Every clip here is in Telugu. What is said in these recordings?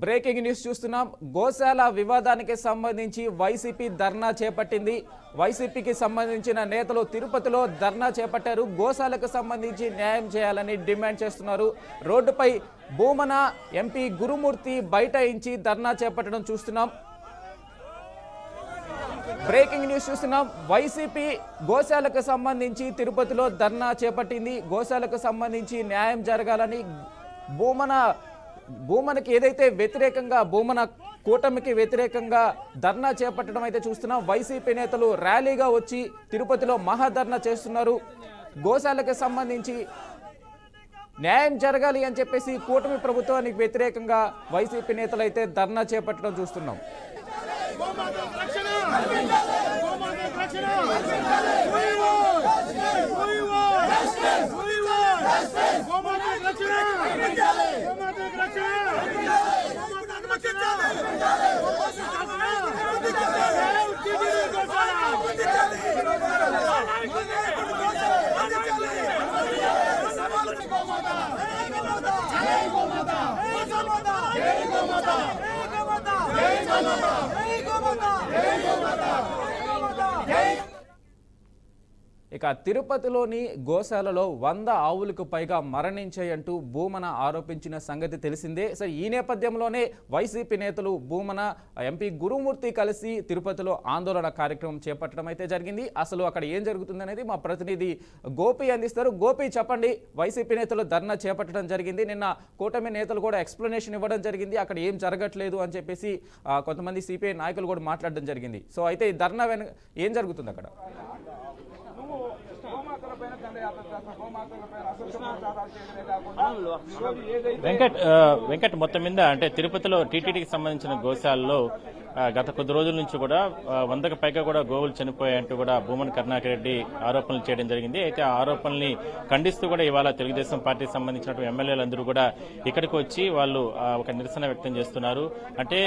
బ్రేకింగ్ న్యూస్ చూస్తున్నాం. గోశాల వివాదానికి సంబంధించి వైసీపీ ధర్నా చేపట్టింది. వైసీపీకి సంబంధించిన నేతలు తిరుపతిలో ధర్నా చేపట్టారు. గోశాలకు సంబంధించి న్యాయం చేయాలని డిమాండ్ చేస్తున్నారు. రోడ్డుపై భూమన ఎంపీ గురుమూర్తి బైఠాయించి ధర్నా చేపట్టడం చూస్తున్నాం. బ్రేకింగ్ న్యూస్ చూస్తున్నాం. వైసీపీ గోశాలకు సంబంధించి తిరుపతిలో ధర్నా చేపట్టింది. గోశాలకు సంబంధించి న్యాయం జరగాలని భూమనకి ఏదైతే వ్యతిరేకంగా భూమన కూటమికి వ్యతిరేకంగా ధర్నా చేపట్టడం అయితే చూస్తున్నాం. వైసీపీ నేతలు ర్యాలీగా వచ్చి తిరుపతిలో మహాధర్నా చేస్తున్నారు. గోశాలకు సంబంధించి న్యాయం జరగాలి అని చెప్పేసి కూటమి ప్రభుత్వానికి వ్యతిరేకంగా వైసీపీ నేతలు అయితే ధర్నా చేపట్టడం చూస్తున్నాం. ఇక తిరుపతిలోని గోశాలలో 100 ఆవులకు పైగా మరణించాయంటూ భూమన ఆరోపించిన సంగతి తెలిసిందే. సో ఈ నేపథ్యంలోనే వైసీపీ నేతలు భూమన ఎంపీ గురుమూర్తి కలిసి తిరుపతిలో ఆందోళన కార్యక్రమం చేపట్టడం అయితే జరిగింది. అసలు అక్కడ ఏం జరుగుతుందనేది మా ప్రతినిధి గోపి అందిస్తారు. గోపి, చెప్పండి. వైసీపీ నేతలు ధర్నా చేపట్టడం జరిగింది. నిన్న కూటమి నేతలు కూడా ఎక్స్ప్లెనేషన్ ఇవ్వడం జరిగింది. అక్కడ ఏం జరగట్లేదు అని చెప్పేసి కొంతమంది సిపిఐ నాయకులు కూడా మాట్లాడడం జరిగింది. సో అయితే ఈ ధర్నా ఏం జరుగుతుంది అక్కడ? వెంకట్ మొత్తం మీద అంటే తిరుపతిలో టీటీడీకి సంబంధించిన గోశాలలో గత కొద్ది రోజుల నుంచి కూడా 100కు పైగా కూడా గోవులు చనిపోయాయంటూ కూడా భూమన్ కరుణాకర్ రెడ్డి ఆరోపణలు చేయడం జరిగింది. అయితే ఆ ఆరోపణల్ని ఖండిస్తూ కూడా ఇవాళ తెలుగుదేశం పార్టీకి సంబంధించిన ఎమ్మెల్యేలందరూ కూడా ఇక్కడికి వచ్చి వాళ్ళు ఒక నిరసన వ్యక్తం చేస్తున్నారు. అంటే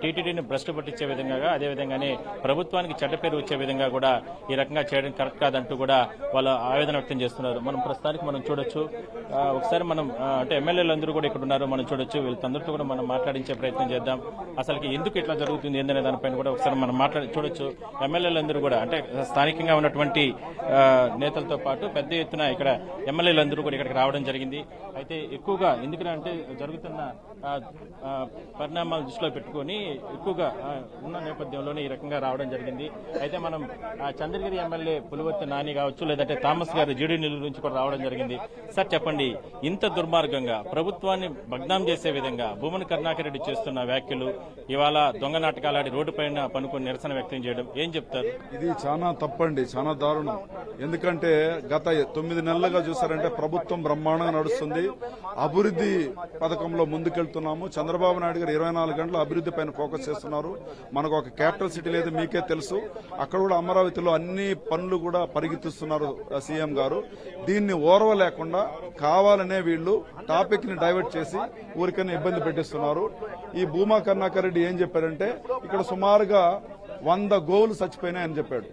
టీటీడీని భ్రష్టు పట్టించే విధంగా, అదేవిధంగానే ప్రభుత్వానికి చెడ్డ పేరు వచ్చే విధంగా కూడా ఈ రకంగా చేయడం కరెక్ట్ కాదంటూ కూడా వాళ్ళు ఆవేదన వ్యక్తం చేస్తున్నారు. మనం ప్రస్తుతానికి మనం చూడొచ్చు. ఒకసారి మనం అంటే ఎమ్మెల్యేలందరూ కూడా ఇక్కడ ఉన్నారు, మనం చూడొచ్చు. వీళ్ళందరితో కూడా మనం మాట్లాడించే ప్రయత్నం చేద్దాం. అసలు ఎందుకు ఇట్లా జరుగుతుంది ఏందనే దానిపైన కూడా ఒకసారి మనం చూడొచ్చు. ఎమ్మెల్యేలందరూ కూడా అంటే స్థానికంగా ఉన్నటువంటి నేతలతో పాటు పెద్ద ఎత్తున ఇక్కడ ఎమ్మెల్యేలందరూ కూడా ఇక్కడికి రావడం జరిగింది. అయితే ఎక్కువగా ఎందుకంటే జరుగుతున్న పరిణామాలు దృష్టిలో పెట్టుకుని ఎక్కువగా ఉన్న నేపథ్యంలోనే ఈ రకంగా రావడం జరిగింది. అయితే మనం చంద్రగిరి ఎమ్మెల్యే పులివర్తి నాని కావచ్చు, లేదంటే థామస్ గారు జీడీ నెల్లూరు నుంచి కూడా రావడం జరిగింది. సార్ చెప్పండి, ఇంత దుర్మార్గంగా ప్రభుత్వాన్ని బగ్నాం చేసే విధంగా భూమన్ కరుణాకర్ రెడ్డి చేస్తున్న వ్యాఖ్యలు, ఇవాళ దొంగ నాటకాలాడి రోడ్డు పైన పనుకొని నిరసన వ్యక్తం చేయడం ఏం చెప్తారు? ఇది చాలా తప్పండి, చాలా దారుణం. ఎందుకంటే గత 9 నెలలుగా చూసారంటే ప్రభుత్వం బ్రహ్మాండంగా నడుస్తుంది. అభివృద్ధి పథకంలో ముందుకెళ్తున్నాము. చంద్రబాబు నాయుడు గారు 24 గంటల అభివృద్ధి పైన ఫోకస్ చేస్తున్నారు. మనకు ఒక క్యాపిటల్ సిటీ లేదు, మీకే తెలుసు. అక్కడ కూడా అమరావతిలో అన్ని పనులు కూడా పరిగెత్తిస్తున్నారు సీఎం గారు. దీన్ని ఓర్వలేకుండా కావాలనే వీళ్లు టాపిక్ ని డైవర్ట్ చేసి ఊరికన్నా ఇబ్బంది పెట్టిస్తున్నారు. ఈ భూమా కరుణాకర్ రెడ్డి ఏం చెప్పారంటే ఇక్కడ సుమారుగా 100 గోవులు చచ్చిపోయినాయని చెప్పాడు.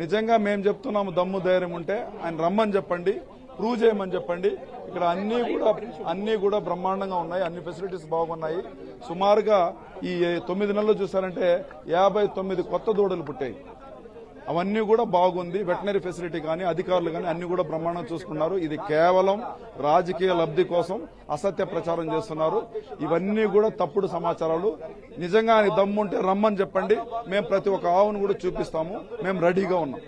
నిజంగా మేము చెప్తున్నాము, దమ్ము ధైర్యం ఉంటే ఆయన రమ్మని చెప్పండి, ప్రూవ్ చేయమని చెప్పండి. ఇక్కడ అన్ని కూడా బ్రహ్మాండంగా ఉన్నాయి, అన్ని ఫెసిలిటీస్ బాగున్నాయి. సుమారుగా ఈ 9 నెలలు చూసారంటే 59 కొత్త దూడలు పుట్టాయి. అవన్నీ కూడా బాగుంది. వెటనరీ ఫెసిలిటీ కానీ అధికారులు కానీ అన్ని కూడా బ్రహ్మాండం చూసుకున్నారు. ఇది కేవలం రాజకీయ లబ్ధి కోసం అసత్య ప్రచారం చేస్తున్నారు. ఇవన్నీ కూడా తప్పుడు సమాచారాలు. నిజంగా ఆయన దమ్ముంటే రమ్మని చెప్పండి, మేము ప్రతి ఒక్క ఆవును కూడా చూపిస్తాము. మేము రెడీగా ఉన్నాం.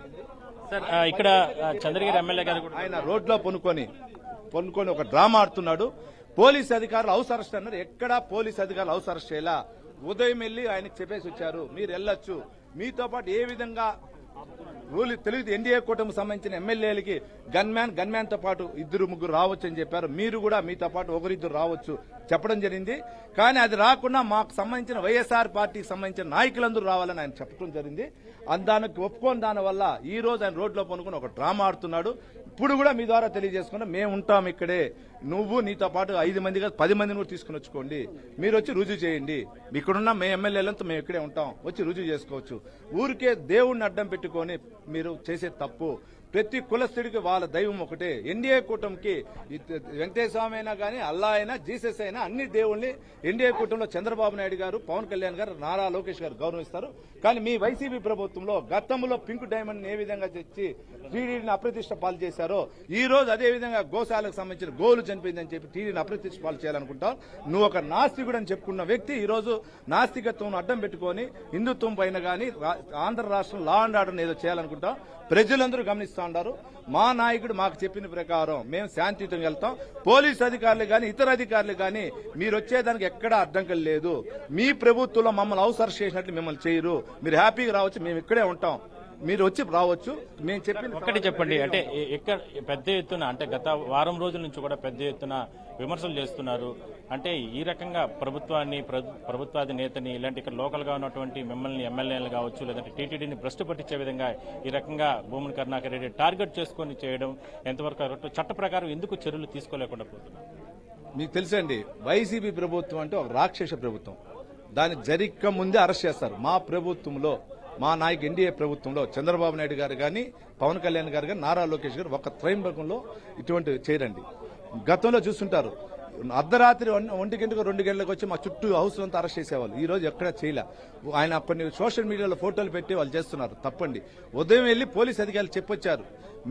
సార్ ఇక్కడ చంద్రగిరి ఎమ్మెల్యే గారు ఆయన రోడ్లో పొనుకొని ఒక డ్రామా ఆడుతున్నాడు. పోలీస్ అధికారులు హౌస్ అరెస్ట్ అన్నారు. ఎక్కడా పోలీస్ అధికారులు హౌస్ అరెస్ట్ చేయాల. ఉదయం వెళ్లి ఆయనకు చెప్పేసి వచ్చారు, మీరు వెళ్ళొచ్చు. మీతో పాటు ఏ విధంగా తెలుగు ఎన్డీఏ కూటమికి సంబంధించిన ఎమ్మెల్యేలకి గన్మ్యాన్ తో పాటు 2-3 రావచ్చు అని చెప్పారు. మీరు కూడా మీతో పాటు 1-2 రావచ్చు చెప్పడం జరిగింది. కానీ అది రాకుండా మాకు సంబంధించిన వైఎస్ఆర్ పార్టీకి సంబంధించిన నాయకులందరూ రావాలని ఆయన చెప్పడం జరిగింది. దానికి ఒప్పుకోని దానివల్ల ఈ రోజు ఆయన రోడ్లో పనుకుని ఒక డ్రామా ఆడుతున్నాడు. ఇప్పుడు కూడా మీ ద్వారా తెలియజేసుకున్నా, మేము ఉంటాం ఇక్కడే, నువ్వు నీతో పాటు 5 మంది కాదు 10 మందిని కూడా తీసుకుని వచ్చుకోండి, మీరు వచ్చి రుజువు చేయండి. ఇక్కడున్న మేము ఎమ్మెల్యేలంతా మేము ఇక్కడే ఉంటాం, వచ్చి రుజువు చేసుకోవచ్చు. ఊరికే దేవుడిని అడ్డం పెట్టుకొని మీరు చేసే తప్పు. ప్రతి కులస్తుడికి వాళ్ళ దైవం ఒకటే. ఎన్డీఏ కూటమికి వెంకటేశ్వర స్వామి అయినా కానీ, అల్లా అయినా, జీసస్ అయినా అన్ని దేవుల్ని ఎన్డీఏ కూటమిలో చంద్రబాబు నాయుడు గారు, పవన్ కళ్యాణ్ గారు, నారా లోకేష్ గారు గౌరవిస్తారు. కానీ మీ వైసీపీ ప్రభుత్వంలో గతంలో పింక్ డైమండ్ ఏ విధంగా తెచ్చి టీడీని అప్రతిష్ట పాలు చేశారో ఈ రోజు అదే విధంగా గోశాలకు సంబంధించిన గోలు చనిపోయిందని చెప్పి టీడీని అప్రతిష్ట పాలు చేయాలనుకుంటాం. నువ్వు ఒక నాస్తికుడు అని చెప్పుకున్న వ్యక్తి ఈ రోజు నాస్తికత్వం అడ్డం పెట్టుకుని హిందుత్వం పైన గానీ ఆంధ్ర రాష్ట్రం లా అండ్ ఆర్డర్ ఏదో చేయాలనుకుంటాం. ప్రజలందరూ గమనిస్తూ ఉన్నారు. మా నాయకుడు మాకు చెప్పిన ప్రకారం మేము శాంతియుతంగా వెళ్తాం. పోలీసు అధికారులు గాని ఇతర అధికారులు గాని మీరు వచ్చేదానికి ఎక్కడా అడ్డంకం లేదు. మీ ప్రభుత్వంలో మమ్మల్ని అవసరం చేసినట్లు మిమ్మల్ని చేయరు. మీరు హ్యాపీగా రావచ్చు, మేము ఇక్కడే ఉంటాం, మీరు వచ్చి రావచ్చు. మేము చెప్పిన ఒకటి చెప్పండి, అంటే ఎక్కడ పెద్ద ఎత్తున అంటే గత వారం రోజుల నుంచి కూడా పెద్ద ఎత్తున విమర్శలు చేస్తున్నారు. అంటే ఈ రకంగా ప్రభుత్వాధినేతని ఇలాంటి ఇక్కడ లోకల్ గా ఉన్నటువంటి మిమ్మల్ని ఎమ్మెల్యేలు కావచ్చు లేదంటే టీటీడీని భ్రష్టు పట్టించే విధంగా ఈ రకంగా భూమన్ కరుణాకర్ రెడ్డి టార్గెట్ చేసుకుని చేయడం ఎంతవరకు కరెక్ట్? చట్ట ప్రకారం ఎందుకు చర్యలు తీసుకోలేకుండా పోతున్నారు? మీకు తెలుసండి, వైసీపీ ప్రభుత్వం అంటే ఒక రాక్షస ప్రభుత్వం. దాన్ని జరిక్క ముందే అరెస్ట్ చేస్తారు. మా ప్రభుత్వంలో, మా నాయకు ఎన్డీఏ ప్రభుత్వంలో చంద్రబాబు నాయుడు గారు కానీ, పవన్ కళ్యాణ్ గారు కానీ, నారా లోకేష్ గారు ఒక త్రైంబకంలో ఇటువంటి చేయరండి. గతంలో చూస్తుంటారు, అర్ధరాత్రి 1 గంటకు 2 గంటలకు వచ్చి మా చుట్టూ హౌస్ అంతా అరెస్ట్ చేసేవాళ్ళు. ఈ రోజు ఎక్కడా చేయలే. ఆయన కొన్ని సోషల్ మీడియాలో ఫోటోలు పెట్టి వాళ్ళు చేస్తున్నారు. తప్పండి. ఉదయం వెళ్లి పోలీస్ అధికారులు చెప్పొచ్చారు,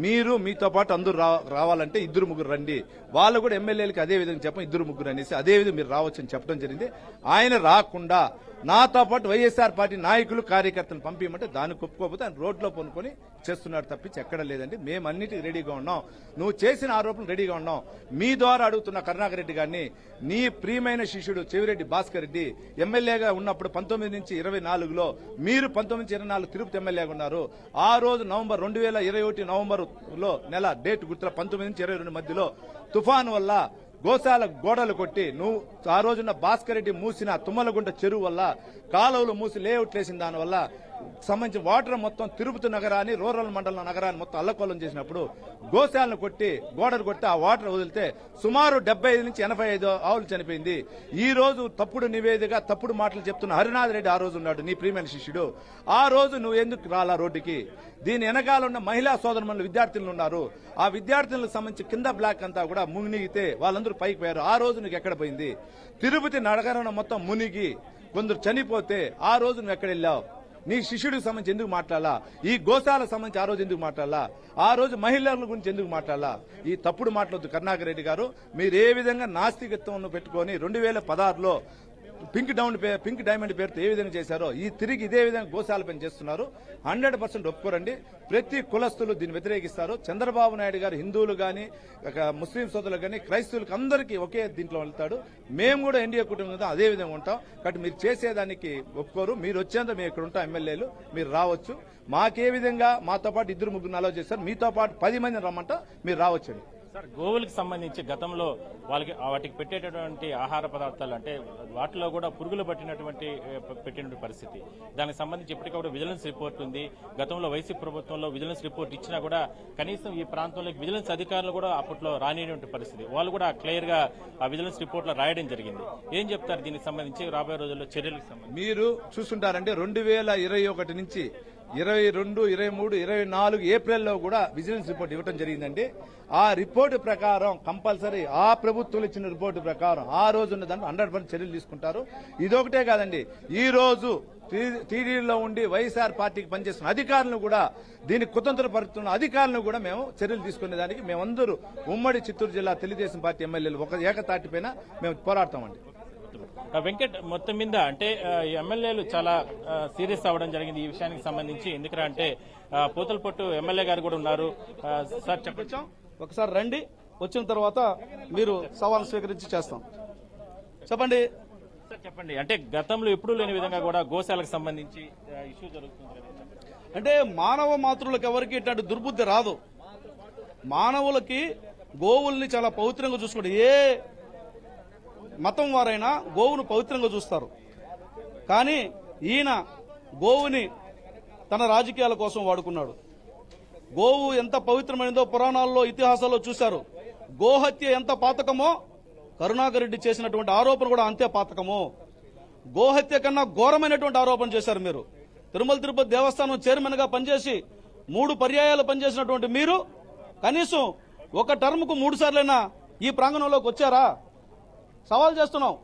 మీరు మీతో పాటు అందరూ రావాలంటే 2-3 రండి. వాళ్ళు కూడా ఎమ్మెల్యేలకి అదే విధంగా చెప్పం, 2-3 అనేసి అదే విధంగా మీరు రావచ్చని చెప్పడం జరిగింది. ఆయన రాకుండా నాతో పాటు వైఎస్ఆర్ పార్టీ నాయకులు కార్యకర్తలు పంపించమంటే దానికి ఒప్పుకోకపోతే ఆయన రోడ్లో పొనుకొని చేస్తున్నాడు తప్పించి ఎక్కడ లేదండి. మేము అన్నిటికీ రెడీగా ఉన్నాం. నువ్వు చేసిన ఆరోపణలు రెడీగా ఉన్నాం. మీ ద్వారా అడుగుతున్న కరుణాకర్ రెడ్డి గారిని, నీ ప్రియమైన శిష్యుడు చెవిరెడ్డి భాస్కర్ రెడ్డి ఎమ్మెల్యేగా ఉన్నప్పుడు 19 నుంచి 24లో మీరు 19 నుంచి 24 తిరుపతి ఎమ్మెల్యేగా ఉన్నారు. ఆ రోజు నవంబర్ 2021 నవంబర్లో నెల డేట్ గుర్తుల 19 నుంచి 22 మధ్యలో తుఫాను వల్ల గోశాల గోడలు కొట్టి నువ్వు ఆ రోజున భాస్కర్ రెడ్డి మూసిన తుమ్మలగుంట చెరువు వల్ల కాలువలు మూసి లేఅవుట్లు వేసిన దానివల్ల సంబంధించిన వాటర్ మొత్తం తిరుపతి నగరాన్ని, రూరల్ మండలం నగరాన్ని మొత్తం అల్లకొల్లం చేసినప్పుడు గోశాలను కొట్టి గోడలు కొట్టి ఆ వాటర్ వదిలితే సుమారు 75 నుంచి 85 ఆవులు చనిపోయింది. ఈ రోజు తప్పుడు నివేదిక, తప్పుడు మాటలు చెప్తున్న హరినాథ్ రెడ్డి ఆ రోజు ఉన్నాడు, నీ ప్రియమైన శిష్యుడు. ఆ రోజు నువ్వు ఎందుకు రాలా రోడ్డుకి? దీని వెనకాల ఉన్న మహిళా సోదరులు విద్యార్థులు ఉన్నారు. ఆ విద్యార్థులకు సంబంధించి కింద బ్లాక్ అంతా కూడా మునిగితే వాళ్ళందరూ పైకి పోయారు. ఆ రోజు నీకు ఎక్కడ పోయింది? తిరుపతి నగరం మొత్తం మునిగి కొందరు చనిపోతే ఆ రోజు నువ్వు ఎక్కడ వెళ్ళావు? నీ శిష్యుడికి సంబంధించి ఎందుకు మాట్లాడాలా? ఈ గోశాలకు సంబంధించి ఆ రోజు ఎందుకు మాట్లాడాలా? ఆ రోజు మహిళల గురించి ఎందుకు మాట్లాడాలా? ఈ తప్పుడు మాట్లాడొద్దు కరుణాకర్ రెడ్డి గారు. మీరు ఏ విధంగా నాస్తికత్వం పెట్టుకొని 2016లో పింక్ డైమండ్ పేరుతో ఏ విధంగా చేశారో తిరిగి ఇదే విధంగా గోశాల పని చేస్తున్నారు. 100% ఒప్పుకోరండి. ప్రతి కులస్తులు దీన్ని వ్యతిరేకిస్తారు. చంద్రబాబు నాయుడు గారు హిందువులు గాని, ముస్లిం సోదరులు గాని, క్రైస్తవులకు అందరికీ ఒకే దీంట్లో వెళ్తాడు. మేము కూడా ఎన్డీఏ కుటుంబం అదే విధంగా ఉంటాం. కాబట్టి మీరు చేసేదానికి ఒప్పుకోరు. మీరు వచ్చేంత మేము ఇక్కడ ఉంటాం ఎమ్మెల్యేలు, మీరు రావచ్చు. మాకే విధంగా మాతో పాటు 2-3 అలౌ చేస్తారు. మీతో పాటు 10 మందిని రమ్మంట, మీరు రావచ్చండి. సార్, గోవులకు సంబంధించి గతంలో వాటికి పెట్టేటటువంటి ఆహార పదార్థాలు అంటే వాటిలో కూడా పురుగులు పెట్టినటువంటి పరిస్థితి. దానికి సంబంధించి ఎప్పటికప్పుడు విజిలెన్స్ రిపోర్ట్ ఉంది. గతంలో వైసీపీ ప్రభుత్వంలో విజిలెన్స్ రిపోర్ట్ ఇచ్చినా కూడా కనీసం ఈ ప్రాంతంలో విజిలెన్స్ అధికారులు కూడా అప్పట్లో రానిటువంటి పరిస్థితి. వాళ్ళు కూడా క్లియర్ గా ఆ విజిలెన్స్ రిపోర్ట్ లో రాయడం జరిగింది. ఏం చెప్తారు దీనికి సంబంధించి రాబోయే రోజుల్లో చర్యలకు సంబంధించి? మీరు చూస్తుంటారంటే 2021 నుంచి 22, 23, 24 ఏప్రిల్లో కూడా విజిలెన్స్ రిపోర్ట్ ఇవ్వడం జరిగిందండి. ఆ రిపోర్టు ప్రకారం కంపల్సరీ ఆ ప్రభుత్వం ఇచ్చిన రిపోర్టు ప్రకారం ఆ రోజు ఉన్న దాంట్లో 100% చర్యలు తీసుకుంటారు. ఇదొకటే కాదండి, ఈ రోజు టీడీలో ఉండి వైఎస్ఆర్ పార్టీకి పనిచేస్తున్న అధికారులను కూడా, దీనికి కుతంత్రపరుస్తున్న అధికారులను కూడా మేము చర్యలు తీసుకునే దానికి మేమందరూ ఉమ్మడి చిత్తూరు జిల్లా తెలుగుదేశం పార్టీ ఎమ్మెల్యేలు ఒక ఏకతాటిపైన మేము పోరాడతామండి. వెంకట్, మొత్తం మీద అంటే ఎమ్మెల్యేలు చాలా సీరియస్ అవ్వడం జరిగింది ఈ విషయానికి సంబంధించి. ఎందుకంటే పూతలపట్టు ఎమ్మెల్యే గారు కూడా ఉన్నారు. సార్ చెప్పొచ్చా? ఒకసారి రండి, వచ్చిన తర్వాత మీరు సవాల్ స్వీకరించి చేస్తాం. చెప్పండి సార్, చెప్పండి. అంటే గతంలో ఎప్పుడూ లేని విధంగా కూడా గోశాలకు సంబంధించి ఇష్యూ జరుగుతుంది. అంటే మానవ మాతృలకు ఎవరికి ఇట్లాంటి దుర్బుద్ధి రాదు. మానవులకి గోవుల్ని చాలా పవిత్రంగా చూసుకోండి. ఏ మతం వారైనా గోవును పవిత్రంగా చూస్తారు. కానీ ఈయన గోవుని తన రాజకీయాల కోసం వాడుకున్నాడు. గోవు ఎంత పవిత్రమైనదో పురాణాల్లో, ఇతిహాసాల్లో చూశారు. గోహత్య ఎంత పాతకమో కరుణాకర్ రెడ్డి చేసినటువంటి ఆరోపణ కూడా అంతే పాతకము. గోహత్య కన్నా ఘోరమైనటువంటి ఆరోపణ చేశారు మీరు. తిరుమల తిరుపతి దేవస్థానం చైర్మన్ గా పనిచేసి 3 పర్యాయాలు పనిచేసినటువంటి మీరు కనీసం ఒక టర్మ్కు 3 సార్లైనా ఈ ప్రాంగణంలోకి వచ్చారా? సవాల్ చేస్తున్నాం.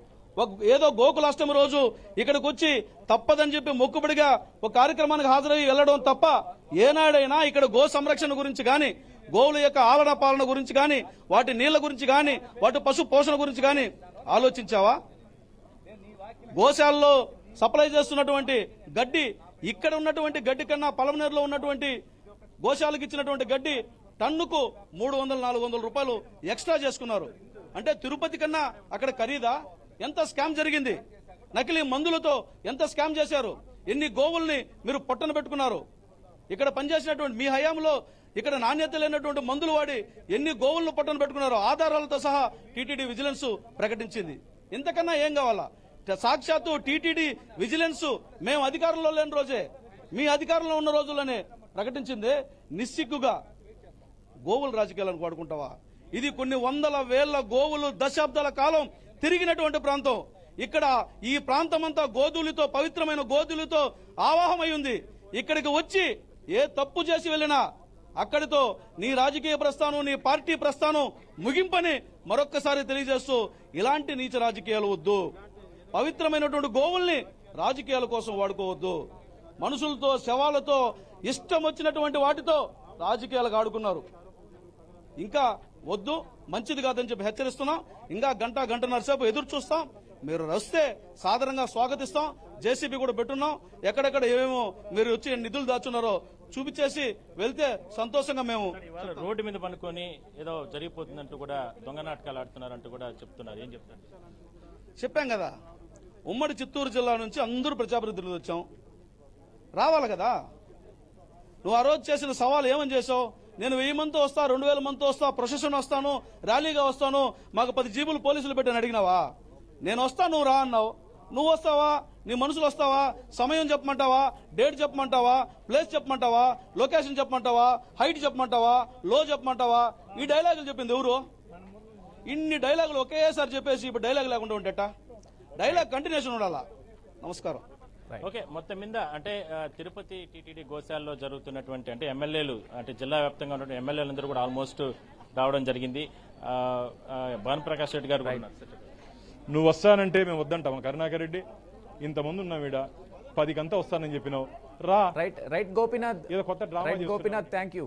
ఏదో గోకులాష్టమి రోజు ఇక్కడికి వచ్చి తప్పదని చెప్పి మొక్కుబడిగా ఒక కార్యక్రమానికి హాజరయ్యి వెళ్లడం తప్ప ఏనాడైనా ఇక్కడ గో సంరక్షణ గురించి గాని, గోవుల యొక్క ఆలన పాలన గురించి గాని, వాటి నీళ్ల గురించి గాని, వాటి పశు పోషణ గురించి గాని ఆలోచించావా? గోశాలలో సప్లై చేస్తున్నటువంటి గడ్డి ఇక్కడ ఉన్నటువంటి గడ్డి కన్నా పలమనేరులో ఉన్నటువంటి గోశాలకు ఇచ్చినటువంటి గడ్డి టన్నుకు 300-400 రూపాయలు ఎక్స్ట్రా చేసుకున్నారు. అంటే తిరుపతి కన్నా అక్కడ ఖరీదా? ఎంత స్కామ్ జరిగింది? నకిలీ మందులతో ఎంత స్కామ్ చేశారు? ఎన్ని గోవుల్ని మీరు పొట్టన పెట్టుకున్నారు? ఇక్కడ పనిచేసినటువంటి మీ హయాంలో ఇక్కడ నాణ్యత లేనటువంటి మందులు వాడి ఎన్ని గోవులను పొట్టన పెట్టుకున్నారో ఆధారాలతో సహా టీటీడీ విజిలెన్స్ ప్రకటించింది. ఇంతకన్నా ఏం కావాలా? సాక్షాత్తు టీటీడీ విజిలెన్స్ మేము అధికారంలో లేని రోజే, మీ అధికారంలో ఉన్న రోజుల్లోనే ప్రకటించిందే. నిస్సిగ్గుగా గోవుల రాజకీయాలను వాడుకుంటావా? ఇది కొన్ని వందల వేల గోవులు దశాబ్దాల కాలం తిరిగినటువంటి ప్రాంతం. ఇక్కడ ఈ ప్రాంతం అంతా గోధులతో, పవిత్రమైన గోధులతో ఆవాహమై ఉంది. ఇక్కడికి వచ్చి ఏ తప్పు చేసి వెళ్ళినా అక్కడితో నీ రాజకీయ ప్రస్థానం, నీ పార్టీ ప్రస్థానం ముగింపని మరొక్కసారి తెలియజేస్తూ ఇలాంటి నీచ రాజకీయాలు వద్దు. పవిత్రమైనటువంటి గోవుల్ని రాజకీయాల కోసం వాడుకోవద్దు. మనుషులతో, శవాలతో, ఇష్టం వచ్చినటువంటి వాటితో రాజకీయాలకు ఆడుకున్నారు. ఇంకా వద్దు, మంచిది కాదని చెప్పి హెచ్చరిస్తున్నాం. ఇంకా గంటన్నర సేపు ఎదురు చూస్తాం. మీరు వస్తే సాధారణంగా స్వాగతిస్తాం. జేసీబీ కూడా పెట్టున్నాం. ఎక్కడెక్కడ ఏమేమో మీరు వచ్చి నిధులు దాచున్నారో చూపించేసి వెళ్తే సంతోషంగా మేము. రోడ్డు మీద పనుకొని ఏదో జరిగిపోతుందంటూ కూడా దొంగ నాటకాలు ఆడుతున్నారంటూ కూడా చెప్తున్నారు. ఏం చెప్తారు? చెప్పాం కదా, ఉమ్మడి చిత్తూరు జిల్లా నుంచి అందరూ ప్రజాప్రతినిధులు వచ్చాం. రావాలి కదా. నువ్వు ఆ రోజు చేసిన సవాల్ ఏమని చేసావు? నేను 1000 మందితో వస్తా, 2000 మందితో వస్తా, ప్రొసెషన్ వస్తాను, ర్యాలీగా వస్తాను, మాకు 10 జీబులు పోలీసులు పెట్టని అడిగినావా? నేను వస్తా, నువ్వు రా అన్నావు. నువ్వు వస్తావా? నీ మనుషులు వస్తావా? సమయం చెప్పమంటావా? డేట్ చెప్పమంటావా? ప్లేస్ చెప్పమంటావా? లొకేషన్ చెప్పమంటావా? హైట్ చెప్పమంటావా? లో చెప్పమంటావా? ఈ డైలాగులు చెప్పింది ఎవరు? ఇన్ని డైలాగులు ఒకేసారి చెప్పేసి ఇప్పుడు డైలాగ్ లేకుండా ఉండేట. డైలాగ్ కంటిన్యూషన్ ఉండాలా. నమస్కారం. ఓకే, మొత్తం మీద అంటే తిరుపతి టీటీడీ గోశాలలో జరుగుతున్నటువంటి అంటే ఎమ్మెల్యేలు, అంటే జిల్లా వ్యాప్తంగా ఉన్న ఎమ్మెల్యేలందరూ కూడా ఆల్మోస్ట్ రావడం జరిగింది. భానుప్రకాష్ రెడ్డి గారు నువ్వు వస్తానంటే మేము వద్దంటాం. కరుణాకర్ రెడ్డి ఇంతమంది ఉన్నాం, ఈడ 10 కంతా వస్తానని చెప్పినావు. రా. రైట్ గోపీనాథ్, ఏదో కొత్త డ్రామా గోపీనాథ్, థ్యాంక్ యూ.